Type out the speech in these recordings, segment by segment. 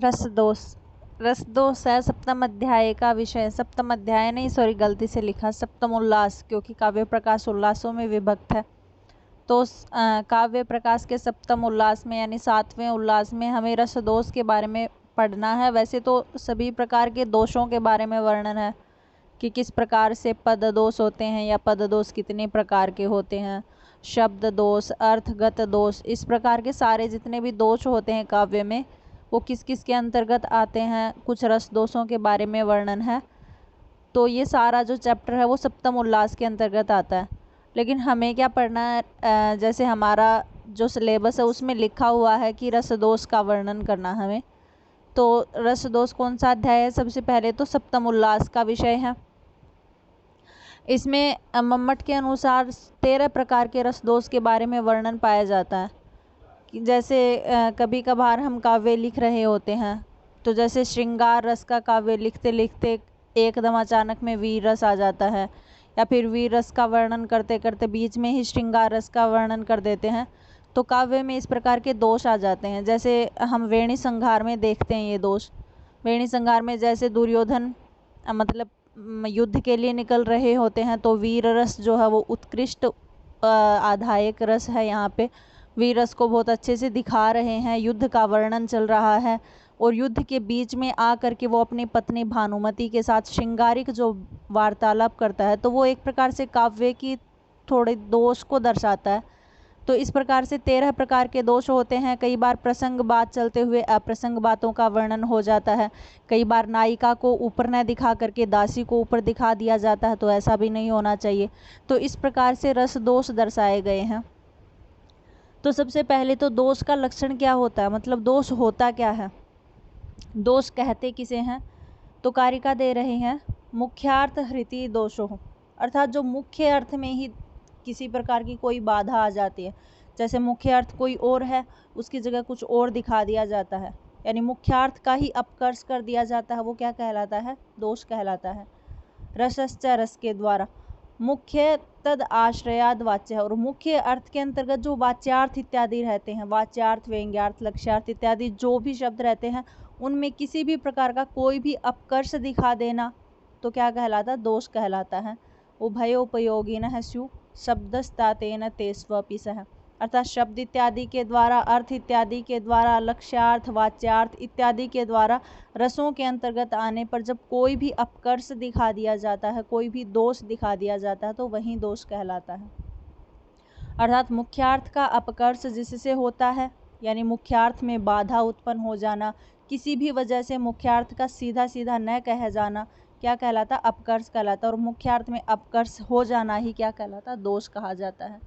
रसदोष। रसदोष है सप्तम अध्याय का विषय। सप्तम अध्याय नहीं, सॉरी, गलती से लिखा सप्तम उल्लास, क्योंकि काव्य प्रकाश उल्लासों में विभक्त है। तो काव्य प्रकाश के सप्तम उल्लास में यानी 7वें उल्लास में हमें रसदोष के बारे में पढ़ना है। वैसे तो सभी प्रकार के दोषों के बारे में वर्णन है कि किस प्रकार से पद दोष होते हैं या पद दोष कितने प्रकार के होते हैं, शब्द दोष, अर्थगत दोष, इस प्रकार के सारे जितने भी दोष होते हैं काव्य में वो किस किस के अंतर्गत आते हैं, कुछ रस दोषों के बारे में वर्णन है। तो ये सारा जो चैप्टर है वो सप्तम उल्लास के अंतर्गत आता है। लेकिन हमें क्या पढ़ना है, जैसे हमारा जो सिलेबस है उसमें लिखा हुआ है कि रस दोष का वर्णन करना हमें। तो रस दोष कौन सा अध्याय है? सबसे पहले तो सप्तम उल्लास का विषय है। इसमें मम्मट के अनुसार 13 प्रकार के रस दोष के बारे में वर्णन पाया जाता है। जैसे कभी कभार हम काव्य लिख रहे होते हैं तो जैसे श्रृंगार रस का काव्य लिखते लिखते एकदम अचानक में वीर रस आ जाता है, या फिर वीर रस का वर्णन करते करते बीच में ही श्रृंगार रस का वर्णन कर देते हैं, तो काव्य में इस प्रकार के दोष आ जाते हैं। जैसे हम वेणी संहार में देखते हैं ये दोष। वेणी संहार में जैसे दुर्योधन मतलब युद्ध के लिए निकल रहे होते हैं तो वीर रस जो है वो उत्कृष्ट आधायक रस है। यहाँ पे वीर रस को बहुत अच्छे से दिखा रहे हैं, युद्ध का वर्णन चल रहा है और युद्ध के बीच में आकर के वो अपनी पत्नी भानुमति के साथ श्रृंगारिक जो वार्तालाप करता है तो वो एक प्रकार से काव्य की थोड़े दोष को दर्शाता है। तो इस प्रकार से 13 प्रकार के दोष होते हैं। कई बार प्रसंग बात चलते हुए अप्रसंग बातों का वर्णन हो जाता है। कई बार नायिका को ऊपर न दिखा करके दासी को ऊपर दिखा दिया जाता है, तो ऐसा भी नहीं होना चाहिए। तो इस प्रकार से रस दोष दर्शाए गए हैं। तो सबसे पहले तो दोष का लक्षण क्या होता है, मतलब दोष होता क्या है, दोष कहते किसे हैं? तो कारिका दे रहे हैं मुख्यार्थ हृति दोषो, अर्थात जो मुख्य अर्थ में ही किसी प्रकार की कोई बाधा आ जाती है। जैसे मुख्य अर्थ कोई और है, उसकी जगह कुछ और दिखा दिया जाता है, यानी मुख्यार्थ का ही अपकर्ष कर दिया जाता है, वो क्या कहलाता है? दोष कहलाता है। रसश्च रस के द्वारा, मुख्य तद आश्रयाद वाच्य है, और मुख्य अर्थ के अंतर्गत जो वाच्यार्थ इत्यादि रहते हैं, वाच्यार्थ, व्यंग्यार्थ, लक्ष्यार्थ इत्यादि जो भी शब्द रहते हैं उनमें किसी भी प्रकार का कोई भी अपकर्ष दिखा देना तो क्या कहलाता? दोष कहलाता है। उभयोपयोगिनः स्यु शब्दस्तातेन ते स्वपि सः, अर्थात शब्द इत्यादि के द्वारा, अर्थ इत्यादि के द्वारा, लक्ष्यार्थ, वाच्यार्थ इत्यादि के द्वारा रसों के अंतर्गत आने पर जब कोई भी अपकर्ष दिखा दिया जाता है, कोई भी दोष दिखा दिया जाता है तो वही दोष कहलाता है। अर्थात मुख्यार्थ का अपकर्ष जिससे होता है, यानी मुख्यार्थ में बाधा उत्पन्न हो जाना, किसी भी वजह से मुख्यार्थ का सीधा सीधा न कह जाना क्या कहलाता? अपकर्ष कहलाता। और मुख्यार्थ में अपकर्ष हो जाना ही क्या कहलाता? दोष कहा जाता है।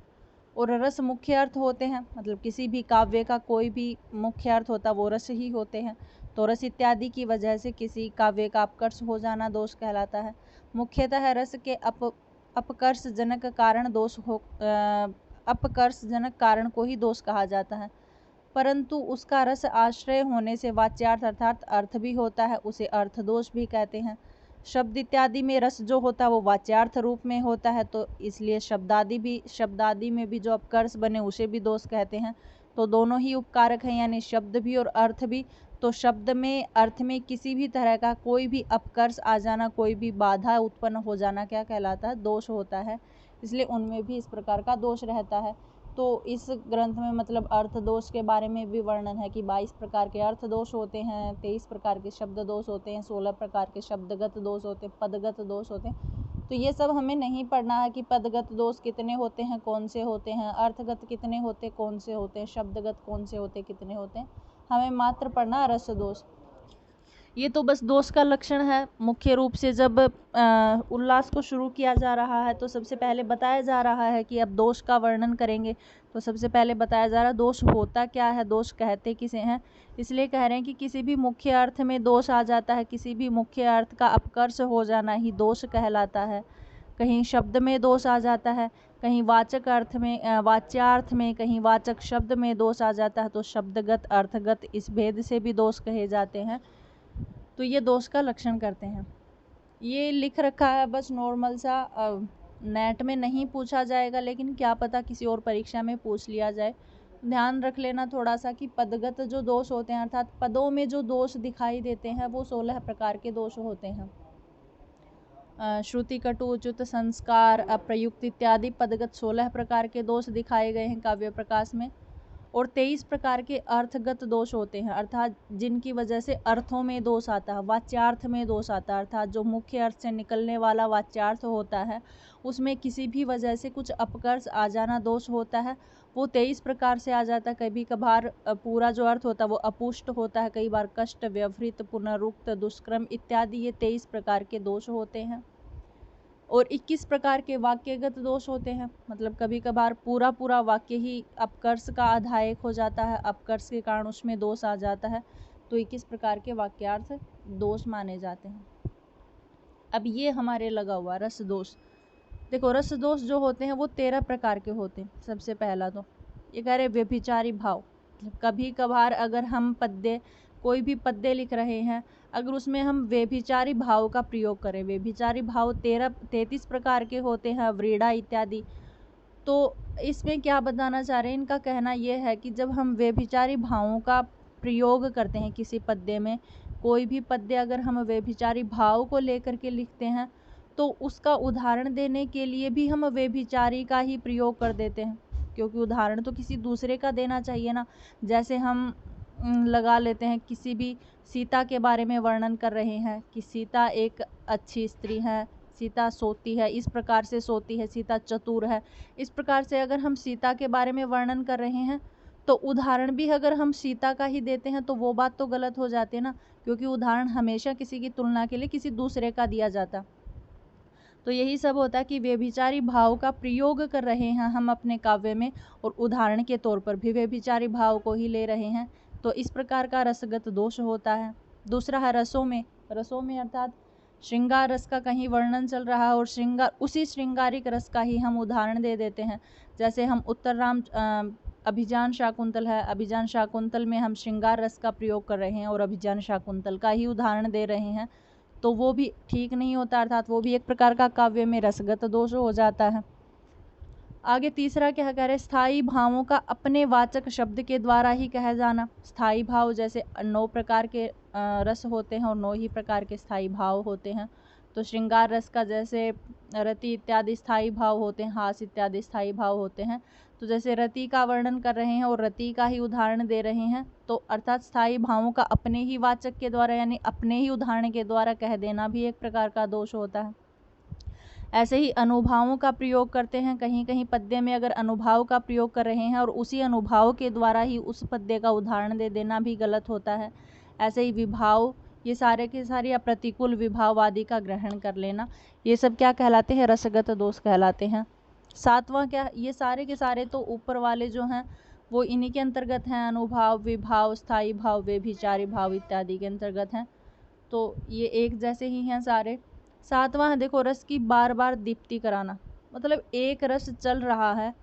और रस मुख्य अर्थ होते हैं, मतलब किसी भी काव्य का कोई भी मुख्य अर्थ होता वो रस ही होते हैं। तो रस इत्यादि की वजह से किसी काव्य का अपकर्ष हो जाना दोष कहलाता है। मुख्यतः रस के अपकर्षजनक कारण दोष हो, अपकर्षजनक कारण को ही दोष कहा जाता है, परंतु उसका रस आश्रय होने से वाच्यार्थ अर्थात अर्थ भी होता है, उसे अर्थ दोष भी कहते हैं। शब्द इत्यादि में रस जो होता है वो वाच्यार्थ रूप में होता है, तो इसलिए शब्दादि में भी जो अपकर्ष बने उसे भी दोष कहते हैं। तो दोनों ही उपकारक हैं, यानी शब्द भी और अर्थ भी। तो शब्द में, अर्थ में किसी भी तरह का कोई भी अपकर्ष आ जाना, कोई भी बाधा उत्पन्न हो जाना क्या कहलाता है? दोष होता है। इसलिए उनमें भी इस प्रकार का दोष रहता है। तो इस ग्रंथ में मतलब अर्थ दोष के बारे में भी वर्णन है कि 22 प्रकार के अर्थ दोष होते हैं, 23 प्रकार के शब्द दोष होते हैं, 16 प्रकार के शब्दगत दोष होते हैं, पदगत दोष होते हैं। तो ये सब हमें नहीं पढ़ना है कि पदगत दोष कितने होते हैं, कौन से होते हैं, अर्थगत कितने होते, कौन से होते हैं, शब्दगत कौन से होते, कितने होते हैं। हमें मात्र पढ़ना रस दोष। ये तो बस दोष का लक्षण है। मुख्य रूप से जब उल्लास को शुरू किया जा रहा है तो सबसे पहले बताया जा रहा है कि अब दोष का वर्णन करेंगे। तो सबसे पहले बताया जा रहा है दोष होता क्या है, दोष कहते किसे हैं। इसलिए कह रहे हैं कि किसी भी मुख्य अर्थ में दोष आ जाता है, किसी भी मुख्य अर्थ का अपकर्ष हो जाना ही दोष कहलाता है। कहीं शब्द में दोष आ जाता है, कहीं वाचक अर्थ में, वाच्यार्थ में, कहीं वाचक शब्द में दोष आ जाता है, तो शब्दगत, अर्थगत इस भेद से भी दोष कहे जाते हैं। तो ये दोष का लक्षण करते हैं। ये लिख रखा है बस नॉर्मल सा, नेट में नहीं पूछा जाएगा, लेकिन क्या पता किसी और परीक्षा में पूछ लिया जाए। ध्यान रख लेना थोड़ा सा कि पदगत जो दोष होते हैं अर्थात पदों में जो दोष दिखाई देते हैं वो 16 प्रकार के दोष होते हैं। श्रुति कटु उचित संस्कार अप्रयुक्त इत्यादि पदगत 16 प्रकार के दोष दिखाए गए हैं काव्य प्रकाश में। और 23 प्रकार के अर्थगत दोष होते हैं अर्थात जिनकी वजह से अर्थों में दोष आता है, वाच्यार्थ में दोष आता है अर्थात जो मुख्य अर्थ से निकलने वाला वाच्यार्थ होता है उसमें किसी भी वजह से कुछ अपकर्ष आ जाना दोष होता है, वो 23 प्रकार से आ जाता है। कभी कभार पूरा जो अर्थ होता है वो अपुष्ट होता है, कई बार कष्ट, व्यवहृत, पुनरुक्त, दुष्क्रम इत्यादि ये 23 प्रकार के दोष होते हैं। और 21 प्रकार के वाक्यगत दोष होते हैं, मतलब कभी कभार पूरा वाक्य ही अपकर्ष का आधायक हो जाता है, अपकर्ष के कारण उसमें दोष आ जाता है, तो 21 प्रकार के वाक्यार्थ दोष माने जाते हैं। अब ये हमारे लगा हुआ रस दोष। देखो रस दोष जो होते हैं वो 13 प्रकार के होते हैं। सबसे पहला तो ये कह रहे व्यभिचारी भाव। कभी कभार अगर हम पद्य कोई भी पद्य लिख रहे हैं अगर उसमें हम व्यभिचारी भाव का प्रयोग करें, व्यभिचारी भाव 33 प्रकार के होते हैं, व्रीड़ा इत्यादि। तो इसमें क्या बताना चाह रहे हैं, इनका कहना यह है कि जब हम व्यभिचारी भावों का प्रयोग करते हैं किसी पद्य में, कोई भी पद्य अगर हम व्यभिचारी भाव को लेकर के लिखते हैं तो उसका उदाहरण देने के लिए भी हम व्यभिचारी का ही प्रयोग कर देते हैं, क्योंकि उदाहरण तो किसी दूसरे का देना चाहिए ना। जैसे हम लगा लेते हैं किसी भी सीता के बारे में वर्णन कर रहे हैं कि सीता एक अच्छी स्त्री है, सीता सोती है, इस प्रकार से सोती है, सीता चतुर है, इस प्रकार से अगर हम सीता के बारे में वर्णन कर रहे हैं तो उदाहरण भी अगर हम सीता का ही देते हैं तो वो बात तो गलत हो जाती है ना, क्योंकि उदाहरण हमेशा किसी की तुलना के लिए किसी दूसरे का दिया जाता। तो यही सब होता है कि व्यभिचारी भाव का प्रयोग कर रहे हैं हम अपने काव्य में और उदाहरण के तौर पर भी व्यभिचारी भाव को ही ले रहे हैं, तो इस प्रकार का रसगत दोष होता है। दूसरा है रसों में अर्थात श्रृंगार रस का कहीं वर्णन चल रहा है और उसी श्रृंगारिक रस का ही हम उदाहरण दे देते हैं। जैसे हम उत्तरराम अभिजान शाकुंतल है, अभिजान शाकुंतल में हम श्रृंगार रस का प्रयोग कर रहे हैं और अभिजान शाकुंतल का ही उदाहरण दे रहे हैं, तो वो भी ठीक नहीं होता, अर्थात वो भी एक प्रकार का काव्य में रसगत दोष हो जाता है। आगे तीसरा क्या कह रहे, स्थायी भावों का अपने वाचक शब्द के द्वारा ही कह जाना। स्थायी भाव जैसे 9 प्रकार के रस होते हैं और 9 ही प्रकार के स्थायी भाव होते हैं। तो श्रृंगार रस का जैसे रति इत्यादि स्थायी भाव होते हैं, हास इत्यादि स्थायी भाव होते हैं। तो जैसे रति का वर्णन कर रहे हैं और रति का ही उदाहरण दे रहे हैं, तो अर्थात स्थायी भावों का अपने ही वाचक के द्वारा यानी अपने ही उदाहरण के द्वारा कह देना भी एक प्रकार का दोष होता है। ऐसे ही अनुभावों का प्रयोग करते हैं, कहीं कहीं पद्य में अगर अनुभाव का प्रयोग कर रहे हैं और उसी अनुभाव के द्वारा ही उस पद्य का उदाहरण दे देना भी गलत होता है। ऐसे ही विभाव, ये सारे के सारे या प्रतिकूल विभाव आदि का ग्रहण कर लेना, ये सब क्या कहलाते हैं, रसगत दोष कहलाते हैं। सातवां क्या, ये सारे के सारे तो ऊपर वाले जो हैं वो इन्हीं के अंतर्गत हैं, अनुभाव, विभाव, स्थायी भाव, व्यभिचारी भाव इत्यादि के अंतर्गत हैं, तो ये एक जैसे ही हैं सारे। सातवां है देखो, रस की बार बार दीप्ति कराना, मतलब एक रस चल रहा है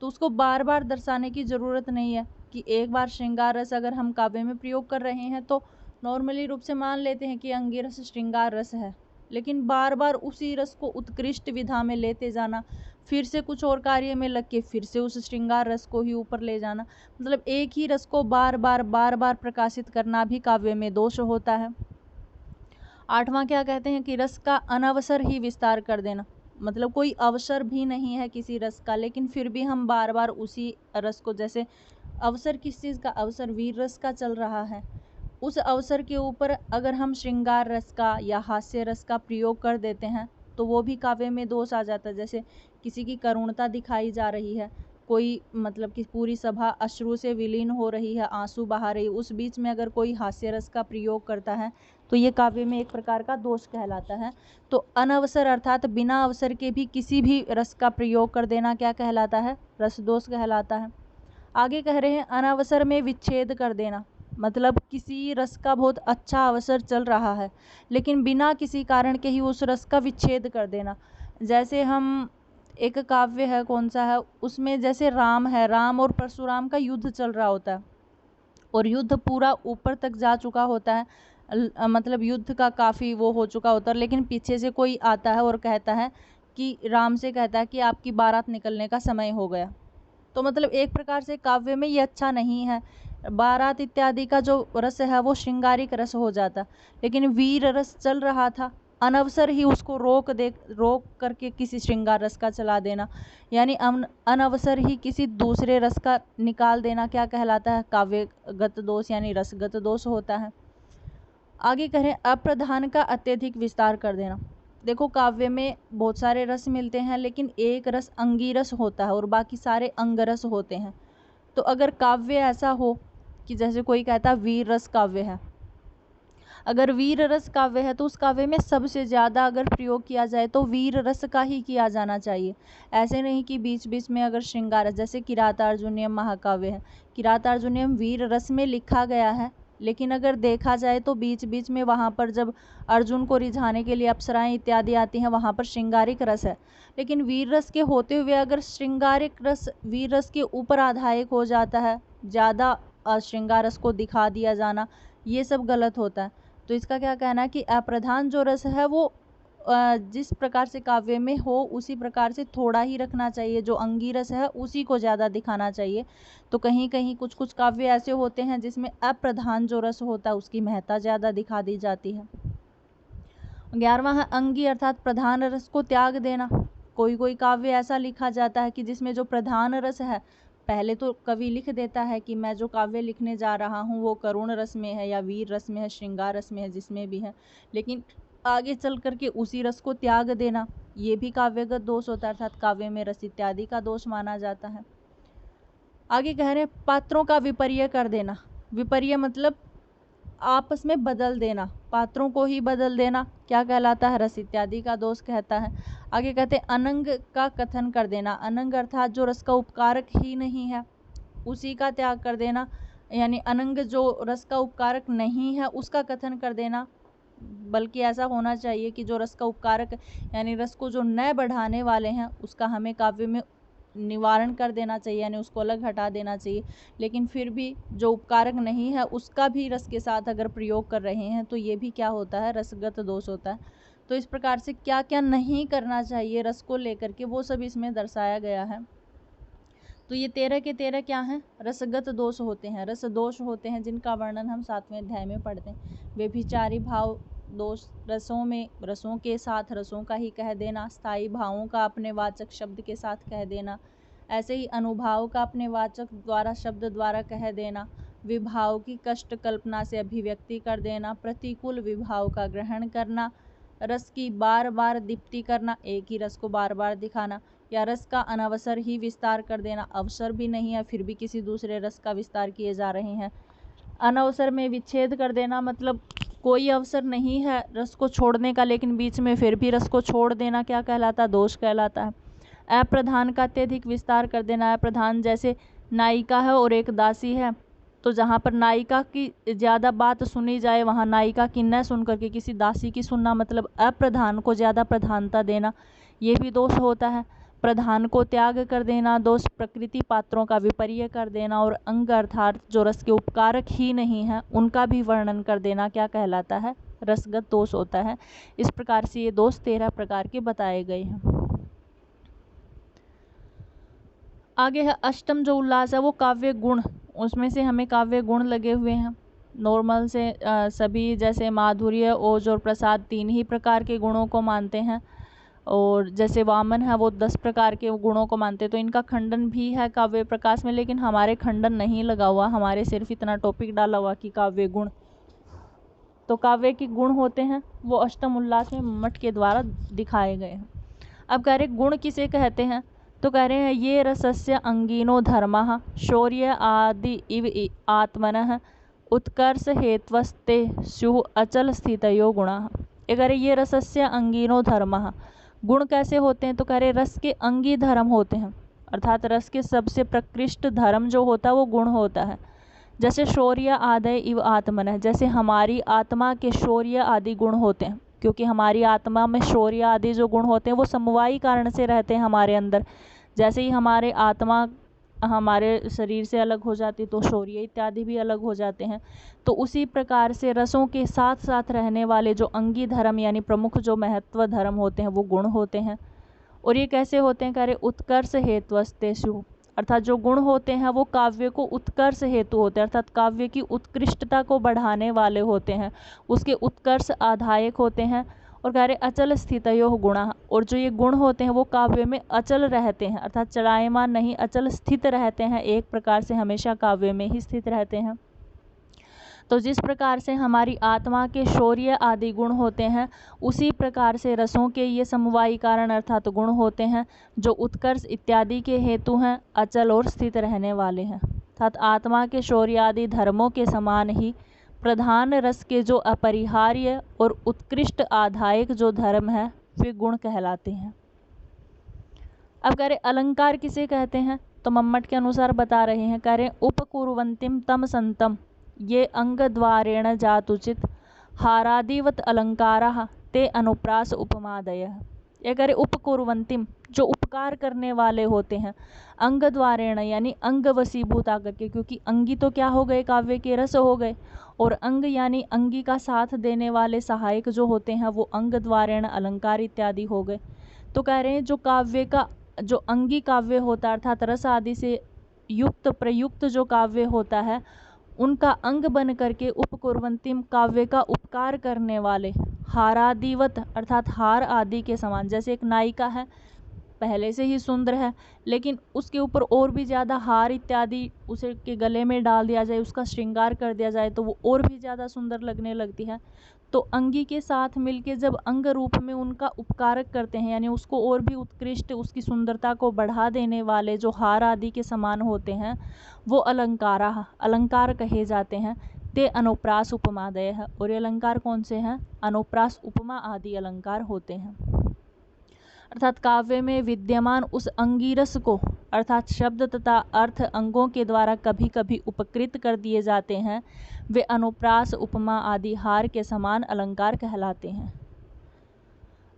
तो उसको बार बार दर्शाने की ज़रूरत नहीं है कि एक बार श्रृंगार रस अगर हम काव्य में प्रयोग कर रहे हैं तो नॉर्मली रूप से मान लेते हैं कि अंगिरस श्रृंगार रस है, लेकिन बार बार उसी रस को उत्कृष्ट विधा में लेते जाना, फिर से कुछ और कार्य में लग के फिर से उस श्रृंगार रस को ही ऊपर ले जाना, मतलब एक ही रस को बार बार प्रकाशित करना भी काव्य में दोष होता है। आठवां क्या कहते हैं कि रस का अनवसर ही विस्तार कर देना, मतलब कोई अवसर भी नहीं है किसी रस का, लेकिन फिर भी हम बार बार उसी रस को, जैसे अवसर किस चीज़ का, अवसर वीर रस का चल रहा है, उस अवसर के ऊपर अगर हम श्रृंगार रस का या हास्य रस का प्रयोग कर देते हैं तो वो भी काव्य में दोष आ जाता है। जैसे किसी की करुणता दिखाई जा रही है, कोई मतलब कि पूरी सभा अश्रु से विलीन हो रही है, आंसू बहा रही, उस बीच में अगर कोई हास्य रस का प्रयोग करता है तो ये काव्य में एक प्रकार का दोष कहलाता है। तो अनवसर अर्थात बिना अवसर के भी किसी भी रस का प्रयोग कर देना क्या कहलाता है, रस दोष कहलाता है। आगे कह रहे हैं अनवसर में विच्छेद कर देना, मतलब किसी रस का बहुत अच्छा अवसर चल रहा है लेकिन बिना किसी कारण के ही उस रस का विच्छेद कर देना। जैसे हम एक काव्य है, कौन सा है, उसमें जैसे राम है, राम और परशुराम का युद्ध चल रहा होता है और युद्ध पूरा ऊपर तक जा चुका होता है, मतलब युद्ध का काफ़ी वो हो चुका होता है, लेकिन पीछे से कोई आता है और कहता है कि राम से कहता है कि आपकी बारात निकलने का समय हो गया। तो मतलब एक प्रकार से काव्य में ये अच्छा नहीं है। बारात इत्यादि का जो रस है वो श्रृंगारिक रस हो जाता, लेकिन वीर रस चल रहा था, अनवसर ही उसको रोक करके किसी श्रृंगार रस का चला देना, यानी अनवसर ही किसी दूसरे रस का निकाल देना क्या कहलाता है? काव्यगत दोष यानी रसगत दोष होता है। आगे करें अप्रधान का अत्यधिक विस्तार कर देना। देखो काव्य में बहुत सारे रस मिलते हैं, लेकिन एक रस अंगीरस होता है और बाकी सारे अंगरस होते हैं। तो अगर काव्य ऐसा हो कि जैसे कोई कहता है वीर रस काव्य है, अगर वीर रस काव्य है तो उस काव्य में सबसे ज़्यादा अगर प्रयोग किया जाए तो वीर रस का ही किया जाना चाहिए। ऐसे नहीं कि बीच बीच में अगर श्रृंगार, जैसे किरातार्जुनीयम महाकाव्य है, किरातार्जुनीयम वीर रस में लिखा गया है, लेकिन अगर देखा जाए तो बीच बीच में वहाँ पर जब अर्जुन को रिझाने के लिए अप्सराएं इत्यादि आती हैं वहाँ पर श्रृंगारिक रस है, लेकिन वीर रस के होते हुए अगर श्रृंगारिक रस वीर रस के ऊपर आधायक हो जाता है, ज़्यादा श्रृंगार रस को दिखा दिया जाना, ये सब गलत होता है। तो इसका क्या कहना है कि अप्रधान जो रस है वो जिस प्रकार से काव्य में हो उसी प्रकार से थोड़ा ही रखना चाहिए, जो अंगी रस है उसी को ज़्यादा दिखाना चाहिए। तो कहीं कहीं कुछ कुछ काव्य ऐसे होते हैं जिसमें अप्रधान जो रस होता है उसकी महत्ता ज़्यादा दिखा दी जाती है। 11वां है अंगी अर्थात प्रधान रस को त्याग देना। कोई कोई काव्य ऐसा लिखा जाता है कि जिसमें जो प्रधान रस है, पहले तो कवि लिख देता है कि मैं जो काव्य लिखने जा रहा हूँ वो करुण रस में है या वीर रस में है, श्रृंगार रस में है, जिसमें भी है, लेकिन आगे चल करके उसी रस को त्याग देना, ये भी काव्यगत दोष होता है, अर्थात काव्य में रस इत्यादि का दोष माना जाता है। आगे कह रहे हैं पात्रों का विपर्य कर देना। विपर्य मतलब आपस में बदल देना, पात्रों को ही बदल देना क्या कहलाता है? रस इत्यादि का दोष कहता है। आगे कहते हैं अनंग का कथन कर देना। अनंग अर्थात जो रस का उपकारक ही नहीं है उसी का त्याग कर देना, यानी अनंग जो रस का उपकारक नहीं है उसका कथन कर देना, बल्कि ऐसा होना चाहिए कि जो रस का उपकारक यानी रस को जो न बढ़ाने वाले हैं उसका हमें काव्य में निवारण कर देना चाहिए, यानी उसको अलग हटा देना चाहिए। लेकिन फिर भी जो उपकारक नहीं है उसका भी रस के साथ अगर प्रयोग कर रहे हैं तो ये भी क्या होता है? रसगत दोष होता है। तो इस प्रकार से क्या क्या नहीं करना चाहिए रस को लेकर के वो सब इसमें दर्शाया गया है। तो ये 13 के 13 क्या हैं? रसगत दोष होते हैं, रस दोष होते हैं जिनका वर्णन हम 7वें अध्याय में पढ़ते हैं। व्यभिचारी भाव दोष, रसों में रसों के साथ रसों का ही कह देना, स्थायी भावों का अपने वाचक शब्द के साथ कह देना, ऐसे ही अनुभाव का अपने वाचक द्वारा शब्द द्वारा कह देना, विभाव की कष्ट कल्पना से अभिव्यक्ति कर देना, प्रतिकूल विभाव का ग्रहण करना, रस की बार बार दीप्ति करना, एक ही रस को बार बार दिखाना, या रस का अनवसर ही विस्तार कर देना, अवसर भी नहीं है फिर भी किसी दूसरे रस का विस्तार किए जा रहे हैं। अनवसर में विच्छेद कर देना मतलब कोई अवसर नहीं है रस को छोड़ने का, लेकिन बीच में फिर भी रस को छोड़ देना क्या कहलाता है? दोष कहलाता है। अप्रधान का अत्यधिक विस्तार कर देना। अप्रधान जैसे नायिका है और एक दासी है, तो जहाँ पर नायिका की ज़्यादा बात सुनी जाए वहाँ नायिका की न सुन करके किसी दासी की सुनना, मतलब अप्रधान को ज़्यादा प्रधानता देना, ये भी दोष होता है। प्रधान को त्याग कर देना दोष, प्रकृति पात्रों का विपर्य कर देना, और अंग अर्थात जो रस के उपकारक ही नहीं है उनका भी वर्णन कर देना क्या कहलाता है? रसगत दोष होता है। इस प्रकार से ये दोष 13 प्रकार के बताए गए हैं। आगे है अष्टम जो उल्लास है वो काव्य गुण, उसमें से हमें काव्य गुण लगे हुए हैं। नॉर्मल से सभी जैसे माधुर्य, ओज और प्रसाद 3 ही प्रकार के गुणों को मानते हैं, और जैसे वामन है वो 10 प्रकार के गुणों को मानते हैं। तो इनका खंडन भी है काव्य प्रकाश में, लेकिन हमारे खंडन नहीं लगा हुआ, हमारे सिर्फ इतना टॉपिक डाला हुआ कि काव्य गुण। तो काव्य के गुण होते हैं वो अष्टम उल्लास में मठ के द्वारा दिखाए गए हैं। अब कह रहे गुण किसे कहते हैं? तो कह रहे हैं ये रसस्य अंगीनो धर्मः शौर्य आदि इव आत्मनः उत्कर्ष हेत्वस्ते स्युः अचल स्थितयो गुणाः। कह रहे ये रसस्य अंगीनो धर्मः, गुण कैसे होते हैं? तो कह रहे रस के अंगी धर्म होते हैं, अर्थात रस के सबसे प्रकृष्ट धर्म जो होता है वो गुण होता है। जैसे शौर्य आदि इव आत्मनः, जैसे हमारी आत्मा के शौर्य आदि गुण होते हैं, क्योंकि हमारी आत्मा में शौर्य आदि जो गुण होते हैं वो समवायी कारण से रहते हैं हमारे अंदर। जैसे ही हमारे आत्मा हमारे शरीर से अलग हो जाती तो शौर्य इत्यादि भी अलग हो जाते हैं। तो उसी प्रकार से रसों के साथ साथ रहने वाले जो अंगी धर्म यानी प्रमुख जो महत्व धर्म होते हैं वो गुण होते हैं। और ये कैसे होते हैं? कह रहे उत्कर्ष हेत्वस्तेषु, अर्थात जो गुण होते हैं वो काव्य को उत्कर्ष हेतु होते हैं, अर्थात काव्य की उत्कृष्टता को बढ़ाने वाले होते हैं, उसके उत्कर्ष आधायक होते हैं। और कह रहे अचल स्थितयोः गुणः, और जो ये गुण होते हैं वो काव्य में अचल रहते हैं, अर्थात चलायमान नहीं, अचल स्थित रहते हैं, एक प्रकार से हमेशा काव्य में ही स्थित रहते हैं। तो जिस प्रकार से हमारी आत्मा के शौर्य आदि गुण होते हैं, उसी प्रकार से रसों के ये समवायी कारण अर्थात गुण होते हैं, जो उत्कर्ष इत्यादि के हेतु हैं, अचल और स्थित रहने वाले हैं। अर्थात आत्मा के शौर्य आदि धर्मों के समान ही प्रधान रस के जो अपरिहार्य और उत्कृष्ट आधायक जो धर्म है वे गुण कहलाते हैं। अब कह रहे अलंकार किसे कहते हैं, तो मम्मट के अनुसार बता रहे हैं, कह रहे उपकुर्वन्तिम तम संतम ये अंगद्वारेण जातुचित हारादिवत अलंकाराः ते अनुप्रास उपमादयः। ये कह रहे उपकुर्वन्तिम, जो उपकार करने वाले होते हैं, अंगद्वारेण यानी अंग वसीभूत आकर के, क्योंकि अंगी तो क्या हो गए, काव्य के रस हो गए, और अंग यानी अंगी का साथ देने वाले सहायक जो होते हैं वो अंगद्वारेण अलंकार इत्यादि हो गए। तो कह रहे हैं जो काव्य का जो अंगी काव्य होता है अर्थात रस आदि से युक्त प्रयुक्त जो काव्य होता है, उनका अंग बन करके उपकुर्वन्तिम काव्य का उपकार करने वाले हारादिवत अर्थात हार आदि के समान, जैसे एक नायिका है पहले से ही सुंदर है, लेकिन उसके ऊपर और भी ज़्यादा हार इत्यादि उसे के गले में डाल दिया जाए, उसका श्रृंगार कर दिया जाए तो वो और भी ज़्यादा सुंदर लगने लगती है। तो अंगी के साथ मिलके जब अंग रूप में उनका उपकारक करते हैं, यानी उसको और भी उत्कृष्ट, उसकी सुंदरता को बढ़ा देने वाले जो हार आदि के समान होते हैं, वो अलंकार कहे जाते हैं। ते अनुप्रास उपमादय है, और ये अलंकार कौन से हैं, अनुप्रास उपमा आदि अलंकार होते हैं। अर्थात काव्य में विद्यमान उस अंगिरस को अर्थात शब्द तथा अर्थ अंगों के द्वारा कभी कभी उपकृत कर दिए जाते हैं, वे अनुप्रास उपमा आदि हार के समान अलंकार कहलाते हैं।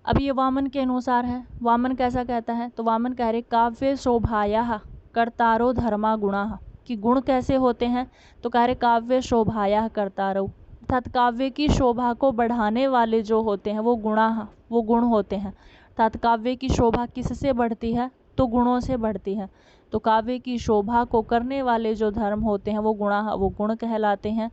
अब ये वामन के अनुसार है। वामन कैसा कहता है, तो वामन कह रहे काव्य शोभाया कर्तारो धर्मा गुणा, कि गुण कैसे होते हैं, तो कह रहे काव्य शोभाया कर्तारो, अर्थात काव्य की शोभा को बढ़ाने वाले जो होते हैं वो वो गुण होते हैं। अर्थात काव्य की शोभा किससे बढ़ती है, तो गुणों से बढ़ती है। तो काव्य की शोभा को करने वाले जो धर्म होते हैं वो वो गुण कहलाते हैं।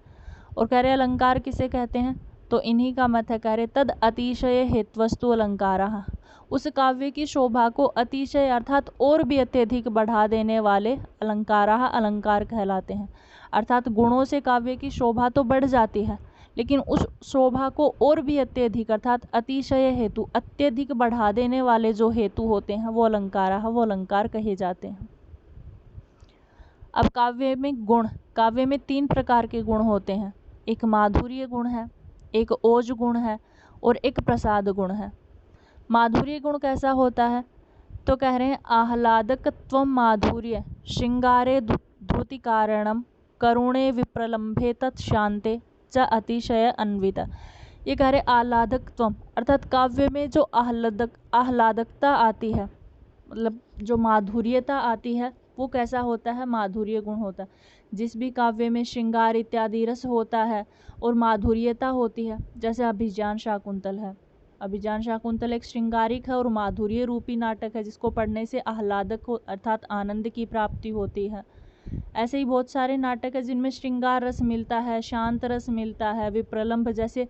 और कह रहे अलंकार किसे कहते हैं, तो इन्हीं का मत है, कह रहे तद अतिशय हेत्वस्तु अलंकारा, उस काव्य की शोभा को अतिशय अर्थात और भी अत्यधिक बढ़ा देने वाले अलंकार कहलाते हैं। अर्थात गुणों से काव्य की शोभा तो बढ़ जाती है, लेकिन उस शोभा को और भी अत्यधिक अर्थात अतिशय हेतु अत्यधिक बढ़ा देने वाले जो हेतु होते हैं वो अलंकार कहे जाते हैं। अब काव्य में 3 प्रकार के गुण होते हैं, एक माधुर्य गुण है, एक ओज गुण है, और एक प्रसाद गुण है। माधुर्य गुण कैसा होता है, तो कह रहे हैं आह्लादकत्वं माधुर्य श्रृंगारे धृति कारणम करुणे विप्रलम्भे तत्शांते च अतिशय अन्वित। ये कह रहे आह्लादकत्वम अर्थात काव्य में जो आह्लादकता आती है, मतलब जो माधुर्यता आती है वो कैसा होता है, माधुर्य गुण होता है। जिस भी काव्य में श्रृंगार इत्यादि रस होता है और माधुर्यता होती है, जैसे अभिज्ञान शाकुंतल है। अभिज्ञान शाकुंतल एक श्रृंगारिक है और माधुर्य रूपी नाटक है, जिसको पढ़ने से आह्लादक अर्थात आनंद की प्राप्ति होती है। ऐसे ही बहुत सारे नाटक है जिनमें श्रृंगार रस मिलता है, शांत रस मिलता है, विप्रलम्भ, जैसे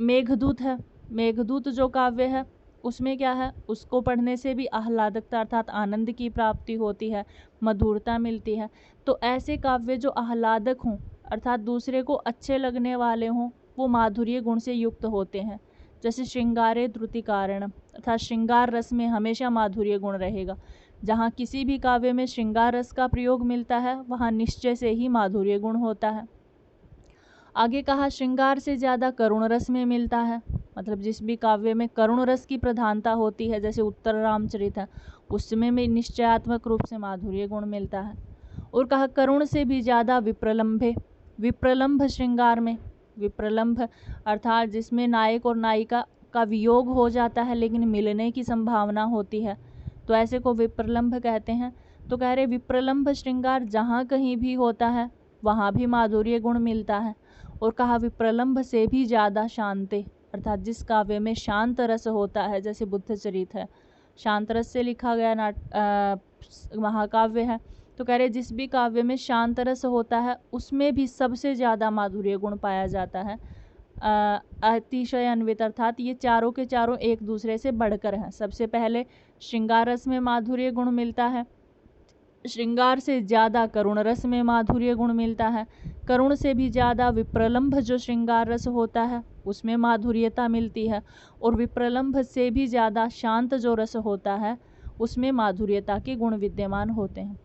मेघदूत है। मेघदूत जो काव्य है उसमें क्या है, उसको पढ़ने से भी आह्लादकता अर्थात आनंद की प्राप्ति होती है, मधुरता मिलती है। तो ऐसे काव्य जो आह्लादक हों अर्थात दूसरे को अच्छे लगने वाले हों, वो माधुर्य गुण से युक्त होते हैं। जैसे श्रृंगारे धृति कारण अर्थात श्रृंगार रस में हमेशा माधुर्य गुण रहेगा। जहाँ किसी भी काव्य में श्रृंगार रस का प्रयोग मिलता है वहाँ निश्चय से ही माधुर्य गुण होता है। आगे कहा श्रृंगार से ज़्यादा करुण रस में मिलता है, मतलब जिस भी काव्य में करुण रस की प्रधानता होती है, जैसे उत्तर रामचरित है, उसमें भी निश्चयात्मक रूप से माधुर्य गुण मिलता है। और कहा करुण से भी ज़्यादा विप्रलम्भ श्रृंगार में, विप्रलम्भ अर्थात जिसमें नायक और नायिका का वियोग हो जाता है लेकिन मिलने की संभावना होती है, तो ऐसे को विप्रलम्भ कहते हैं। तो कह रहे विप्रलम्भ श्रृंगार जहाँ कहीं भी होता है वहाँ भी माधुर्य गुण मिलता है। और कहा विप्रलम्भ से भी ज़्यादा शांते अर्थात जिस काव्य में शांत रस होता है, जैसे बुद्धचरित है, शांत रस से लिखा गया महाकाव्य है। तो कह रहे जिस भी काव्य में शांत रस होता है उसमें भी सबसे ज़्यादा माधुर्य गुण पाया जाता है। अतिशय अन्वित अर्थात ये चारों के चारों एक दूसरे से बढ़कर हैं। सबसे पहले श्रृंगार रस में माधुर्य गुण मिलता है, श्रृंगार से ज़्यादा करुण रस में माधुर्य गुण मिलता है, करुण से भी ज़्यादा विप्रलंभ जो श्रृंगार रस होता है उसमें माधुर्यता मिलती है, और विप्रलंभ से भी ज़्यादा शांत जो रस होता है उसमें माधुर्यता के गुण विद्यमान होते हैं।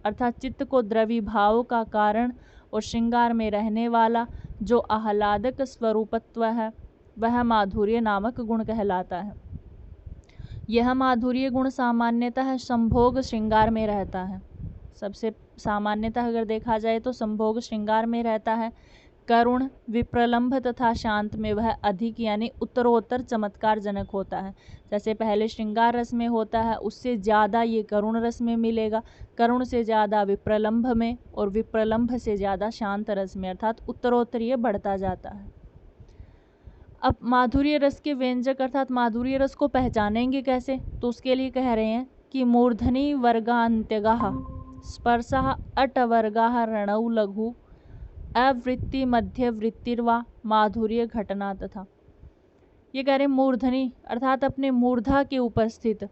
अर्थात चित्त को द्रवी भाव का कारण और श्रृंगार में रहने वाला जो आह्लादक स्वरूपत्व है वह माधुर्य नामक गुण कहलाता है। यह माधुर्य गुण सामान्यतः संभोग श्रृंगार में रहता है। सबसे सामान्यतः अगर देखा जाए तो संभोग श्रृंगार में रहता है। करुण, विप्रलंभ तथा शांत में वह अधिक यानी उत्तरोत्तर चमत्कारजनक होता है। जैसे पहले श्रृंगार रस में होता है उससे ज़्यादा ये करुण रस में मिलेगा, करुण से ज़्यादा विप्रलंभ में, और विप्रलंभ से ज़्यादा शांत रस में, अर्थात उत्तरोत्तर ये बढ़ता जाता है। अब माधुर्य रस के व्यंजक अर्थात माधुर्य रस को पहचानेंगे कैसे, तो उसके लिए कह रहे हैं कि मूर्धनी वर्गान्त्यगाः स्पर्शः अटवर्गाः रणौ लघु अवृत्ति मध्य वृत्तिर्वा माधुर्य घटना तथा। ये कह रहे मूर्धनी अर्थात अपने मूर्धा के ऊपर स्थित,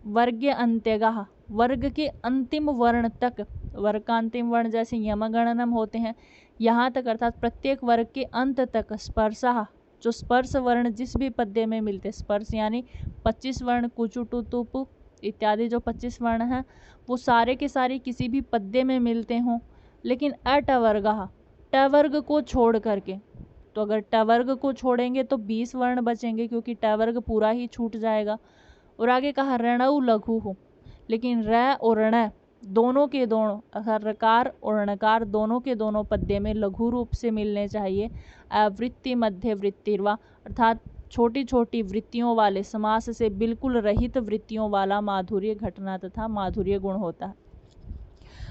वर्ग अंत्यगाः वर्ग के अंतिम वर्ण तक, वर्ग का अंतिम वर्ण जैसे यमगणनम होते हैं यहाँ तक, अर्थात प्रत्येक वर्ग के अंत तक, स्पर्शः जो स्पर्श वर्ण जिस भी पद्य में मिलते, स्पर्श यानी 25 वर्ण कुचु टु तुपु इत्यादि जो 25 वर्ण हैं वो सारे के सारे किसी भी पद्य में मिलते हों, लेकिन अटवर्गः टवर्ग को छोड़ करके, तो अगर टवर्ग को छोड़ेंगे तो 20 वर्ण बचेंगे क्योंकि टवर्ग पूरा ही छूट जाएगा। और आगे कहा रणौ लघु हो, लेकिन र और ण दोनों के दोनों अर्थात रकार और णकार दोनों के दोनों पद्य में लघु रूप से मिलने चाहिए। वृत्ति मध्य वृत्तिर्वा अर्थात छोटी छोटी वृत्तियों वाले, समास से बिल्कुल रहित वृत्तियों वाला माधुर्य घटना तथा माधुर्य गुण होता है।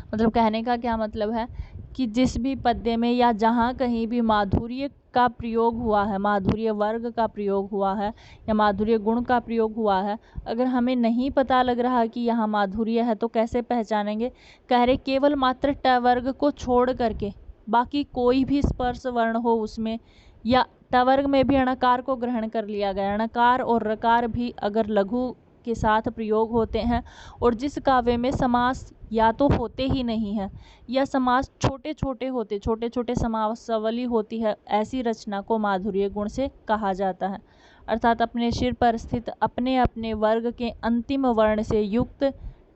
मतलब कहने का क्या मतलब है कि जिस भी पद्य में या जहाँ कहीं भी माधुर्य का प्रयोग हुआ है, माधुर्य वर्ग का प्रयोग हुआ है या माधुर्य गुण का प्रयोग हुआ है, अगर हमें नहीं पता लग रहा कि यहाँ माधुर्य है तो कैसे पहचानेंगे। कह रहे केवल मात्र ट वर्ग को छोड़ करके बाकी कोई भी स्पर्श वर्ण हो उसमें, या ट वर्ग में भी णकार को ग्रहण कर लिया गया, णकार और रकार भी अगर लघु के साथ प्रयोग होते हैं, और जिस काव्य में समास या तो होते ही नहीं है या समास छोटे छोटे होते, छोटे छोटे समासावली होती है, ऐसी रचना को माधुर्य गुण से कहा जाता है। अर्थात अपने सिर पर स्थित अपने अपने वर्ग के अंतिम वर्ण से युक्त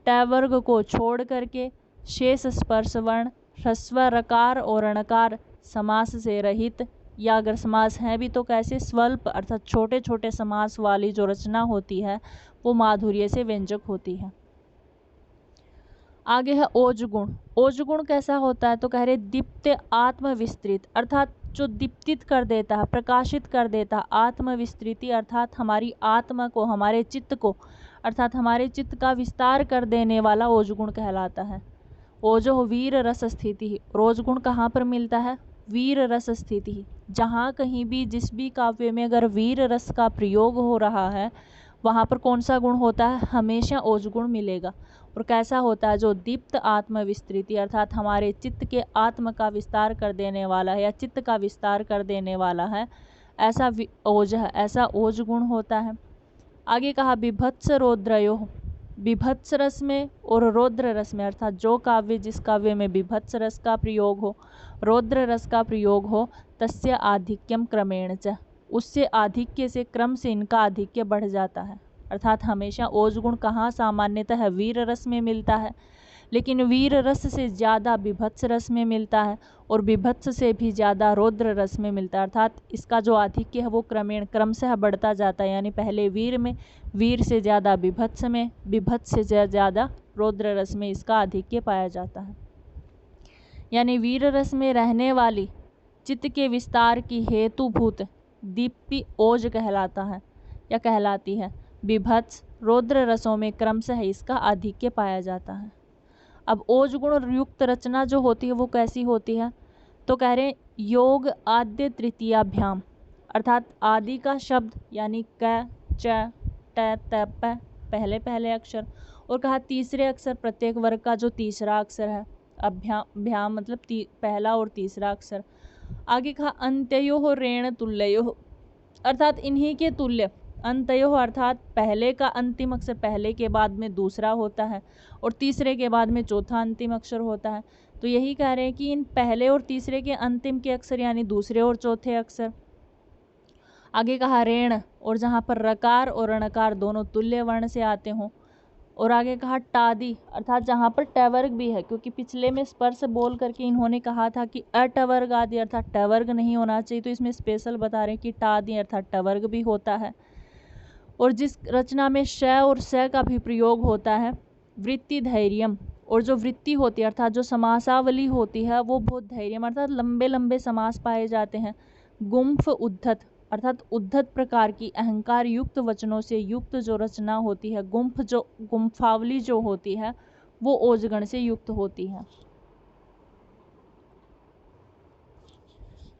ट वर्ग को छोड़ करके शेष स्पर्श वर्ण ह्रस्व रकार और णकार समास से रहित, या अगर समास है भी तो कैसे स्वल्प अर्थात छोटे छोटे समास वाली जो रचना होती है वो माधुर्य से व्यंजक होती है। आगे है ओज गुण। ओज गुण कैसा होता है, तो कह रहे दीप्त आत्मविस्तृत अर्थात जो दीप्तित कर देता है, प्रकाशित कर देता है। आत्मविस्तृति अर्थात हमारी आत्मा को, हमारे चित्त को, अर्थात हमारे चित्त का विस्तार कर देने वाला ओज गुण कहलाता है। ओजो वीर रस स्थिति, ओज गुण कहाँ पर मिलता है, वीर रस स्थिति। जहाँ कहीं भी जिस भी काव्य में अगर वीर रस का प्रयोग हो रहा है वहाँ पर कौन सा गुण होता है, हमेशा ओज गुण मिलेगा। और कैसा होता है, जो दीप्त आत्मविस्तृति अर्थात हमारे चित्त के आत्म का विस्तार कर देने वाला है या चित्त का विस्तार कर देने वाला है, ऐसा ओज है, ऐसा ओज गुण होता है। आगे कहा बिभत्स रौद्रयो, बिभत्स रस में और रौद्र रस में, अर्थात जो काव्य जिस काव्य में बिभत्स रस का प्रयोग हो, रौद्र रस का प्रयोग हो, तस्य आधिक्यम क्रमेण च, उससे आधिक्य से क्रम से इनका आधिक्य बढ़ जाता है। अर्थात हमेशा ओज गुण कहाँ सामान्यतः वीर रस में मिलता है, लेकिन वीर रस से ज़्यादा बिभत्स रस में मिलता है और बिभत्स से भी ज़्यादा रौद्र रस में मिलता है। अर्थात इसका जो आधिक्य है वो क्रमेण क्रमशः बढ़ता जाता है, यानी पहले वीर में, वीर से ज़्यादा बिभत्स में, बिभत्स से ज़्यादा रौद्र रस में इसका आधिक्य पाया जाता है। यानी वीर रस में रहने वाली चित्त के विस्तार की हेतुभूत दीप्ति ओज कहलाता है या कहलाती है। बिभत्स रौद्र रसों में क्रमशः इसका आधिक्य पाया जाता है। अब ओज गुण युक्त रचना जो होती है वो कैसी होती है, तो कह रहे योग आद्य तृतीयाभ्याम, अर्थात आदि का शब्द यानी क च ट त प पहले पहले अक्षर, और कहा तीसरे अक्षर प्रत्येक वर्ग का जो तीसरा अक्षर है। अभ्याम मतलब पहला और तीसरा अक्षर। आगे कहा अंत्यो ऋण तुल्यो, अर्थात इन्हीं के तुल्य। अंत्यो अर्थात पहले का अंतिम अक्षर पहले के बाद में दूसरा होता है और तीसरे के बाद में चौथा अंतिम अक्षर होता है। तो यही कह रहे हैं कि इन पहले और तीसरे के अंतिम के अक्षर यानी दूसरे और चौथे अक्षर। आगे कहा ऋण, और जहाँ पर रकार और णकार दोनों तुल्य वर्ण से आते हों। और आगे कहा टादी, अर्थात जहाँ पर टवर्ग भी है, क्योंकि पिछले में स्पर्श बोल करके इन्होंने कहा था कि अटवर्ग आदि अर्थात टवर्ग नहीं होना चाहिए, तो इसमें स्पेशल बता रहे हैं कि टादी अर्थात टवर्ग भी होता है। और जिस रचना में श और स का भी प्रयोग होता है। वृत्ति धैर्यम, और जो वृत्ति होती है अर्थात जो समासावली होती है वो बहुत धैर्यम अर्थात लंबे लंबे समास पाए जाते हैं। गुम्फ उद्धत, अर्थात उद्धत प्रकार की अहंकार युक्त वचनों से युक्त जो रचना होती है। गुम्फावली जो होती है वो ओजगण से युक्त होती है।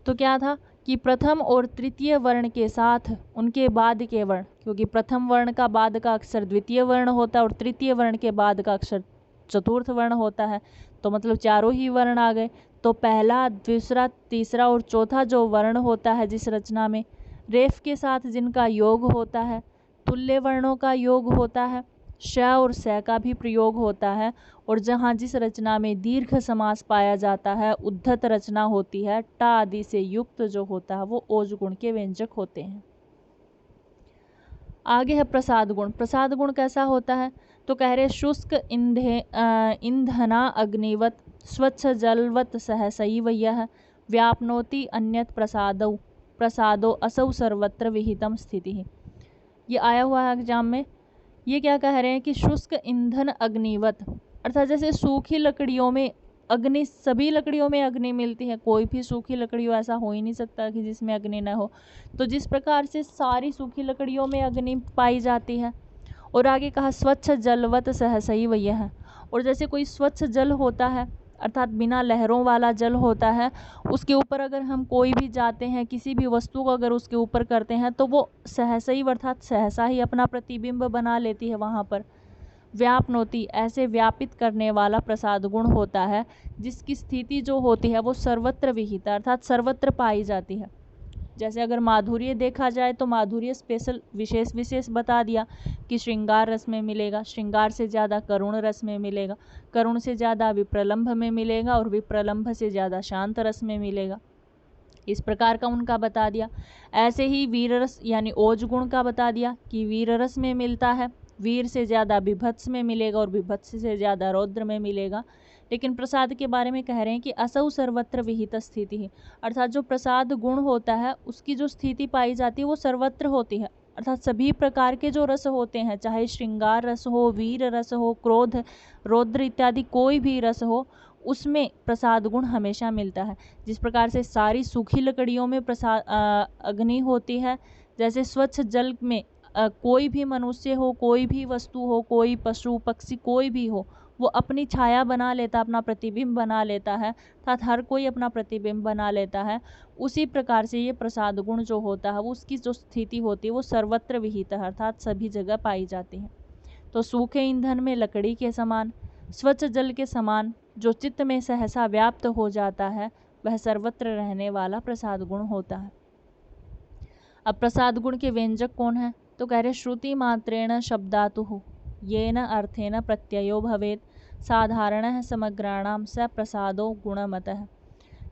तो क्या था कि प्रथम और तृतीय वर्ण के साथ उनके बाद के वर्ण, क्योंकि प्रथम वर्ण का बाद का अक्षर द्वितीय वर्ण होता है और तृतीय वर्ण के बाद का अक्षर चतुर्थ वर्ण होता है, तो मतलब चारों ही वर्ण आ गए। तो पहला, दूसरा, तीसरा और चौथा जो वर्ण होता है जिस रचना में, रेफ के साथ जिनका योग होता है, तुल्य वर्णों का योग होता है, श और स का भी प्रयोग होता है। और जहाँ जिस रचना में दीर्घ समास पाया जाता है, उद्धत रचना होती है, टा आदि से युक्त जो होता है वो ओज गुण के व्यंजक होते हैं। आगे है प्रसाद गुण। प्रसाद गुण कैसा होता है? तो कह रहे शुष्क ईंधना अग्निवत स्वच्छ जलवत सहसैव यः व्याप्नोति अन्यत प्रसादौ प्रसादो असौ सर्वत्र विहितम स्थिति। ये आया हुआ है एग्जाम में। ये क्या कह रहे हैं कि शुष्क ईंधन अग्निवत, अर्थात जैसे सूखी लकड़ियों में अग्नि, सभी लकड़ियों में अग्नि मिलती है, कोई भी सूखी लकड़ियों ऐसा हो ही नहीं सकता कि जिसमें अग्नि न हो। तो जिस प्रकार से सारी सूखी लकड़ियों में अग्नि पाई जाती है। और आगे कहा स्वच्छ जलवत सहसैव यः, और जैसे कोई स्वच्छ जल होता है अर्थात बिना लहरों वाला जल होता है, उसके ऊपर अगर हम कोई भी जाते हैं, किसी भी वस्तु को अगर उसके ऊपर करते हैं तो वो सहसैव अर्थात सहसा ही अपना प्रतिबिंब बना लेती है वहाँ पर। व्यापनोति, ऐसे व्यापित करने वाला प्रसाद गुण होता है जिसकी स्थिति जो होती है वो सर्वत्र विहिता अर्थात सर्वत्र पाई जाती है। जैसे अगर माधुर्य देखा जाए तो माधुर्य स्पेशल विशेष बता दिया कि श्रृंगार रस में मिलेगा, श्रृंगार से ज़्यादा करुण रस में मिलेगा, करुण से ज़्यादा विप्रलंभ में मिलेगा और विप्रलंभ से ज़्यादा शांत रस में मिलेगा। इस प्रकार का उनका बता दिया। ऐसे ही वीर रस यानी ओज गुण का बता दिया कि वीर रस में मिलता है, वीर से ज़्यादा विभत्स में मिलेगा और विभत्स से ज़्यादा रौद्र में मिलेगा। लेकिन प्रसाद के बारे में कह रहे हैं कि असौ सर्वत्र विहित स्थिति है, अर्थात जो प्रसाद गुण होता है उसकी जो स्थिति पाई जाती है वो सर्वत्र होती है। अर्थात सभी प्रकार के जो रस होते हैं, चाहे श्रृंगार रस हो, वीर रस हो, क्रोध, रौद्र इत्यादि कोई भी रस हो, उसमें प्रसाद गुण हमेशा मिलता है। जिस प्रकार से सारी सूखी लकड़ियों में अग्नि होती है, जैसे स्वच्छ जल में कोई भी मनुष्य हो, कोई भी वस्तु हो, कोई पशु पक्षी कोई भी हो, वो अपनी छाया बना लेता, अपना प्रतिबिंब बना लेता है, अर्थात हर कोई अपना प्रतिबिंब बना लेता है। उसी प्रकार से ये प्रसाद गुण जो होता है वो उसकी जो स्थिति होती है वो सर्वत्र विहित है, अर्थात सभी जगह पाई जाती है। तो सूखे ईंधन में लकड़ी के समान, स्वच्छ जल के समान जो चित्त में सहसा व्याप्त हो जाता है वह सर्वत्र रहने वाला प्रसाद गुण होता है। अब प्रसाद गुण के व्यंजक कौन है? तो कह रहे श्रुति मात्रेण शब्दातुः येन अर्थेन प्रत्ययो भवेत् साधारणः समग्राणाम स प्रसादो गुणमतः।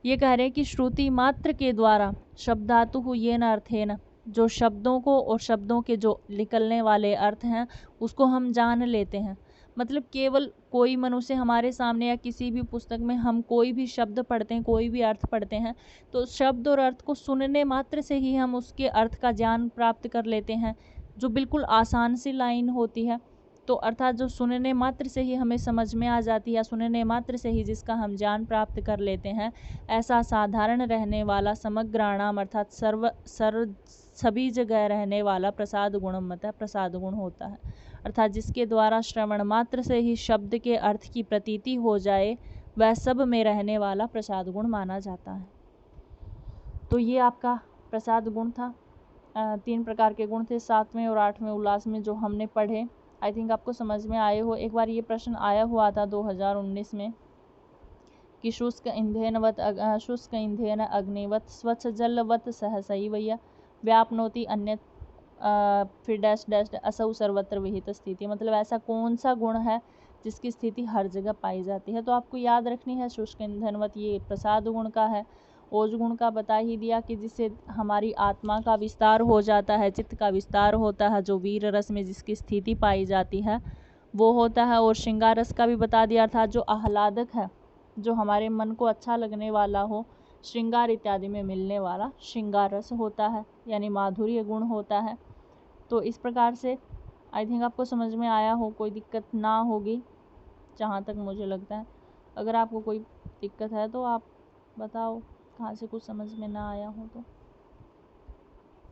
ये कह रहे हैं कि श्रुति मात्र के द्वारा शब्दातुः येन अर्थेन, जो शब्दों को और शब्दों के जो निकलने वाले अर्थ हैं उसको हम जान लेते हैं। मतलब केवल कोई मनुष्य हमारे सामने या किसी भी पुस्तक में हम कोई भी शब्द पढ़ते हैं, कोई भी अर्थ पढ़ते हैं, तो शब्द और अर्थ को सुनने मात्र से ही हम उसके अर्थ का ज्ञान प्राप्त कर लेते हैं, जो बिल्कुल आसान सी लाइन होती है। तो अर्थात जो सुनने मात्र से ही हमें समझ में आ जाती है, सुनने मात्र से ही जिसका हम ज्ञान प्राप्त कर लेते हैं, ऐसा साधारण रहने वाला समग्राणाम अर्थात सभी जगह रहने वाला प्रसाद गुणमत प्रसाद गुण होता है। अर्थात जिसके द्वारा श्रवण मात्र से ही शब्द के अर्थ की प्रतीति हो जाए वह सब में रहने वाला प्रसाद गुण माना जाता है। तो ये आपका प्रसाद गुण था। 3 प्रकार के गुण थे, 7वें और 8वें उल्लास में जो हमने पढ़े। आई थिंक आपको समझ में आए हो। एक बार ये प्रश्न आया हुआ था 2019 में कि शुष्क ईंधेन अग्निवत स्वच्छ जलवत सहसैवय्य व्याप्नोति अन्य फिर डैश डैश असौ सर्वत्र विहित स्थिति। मतलब ऐसा कौन सा गुण है जिसकी स्थिति हर जगह पाई जाती है। तो आपको याद रखनी है शुष्क ईंधनवत, ये प्रसाद गुण का है। ओज गुण का बता ही दिया कि जिससे हमारी आत्मा का विस्तार हो जाता है, चित्त का विस्तार होता है, जो वीर रस में जिसकी स्थिति पाई जाती है वो होता है। और श्रृंगार रस का भी बता दिया था, जो आह्लादक है, जो हमारे मन को अच्छा लगने वाला हो, श्रृंगार इत्यादि में मिलने वाला श्रृंगार रस होता है, यानी माधुर्य गुण होता है। तो इस प्रकार से आई थिंक आपको समझ में आया हो, कोई दिक्कत ना होगी जहाँ तक मुझे लगता है। अगर आपको कोई दिक्कत है तो आप बताओ, कहाँ से कुछ समझ में ना आया हो तो।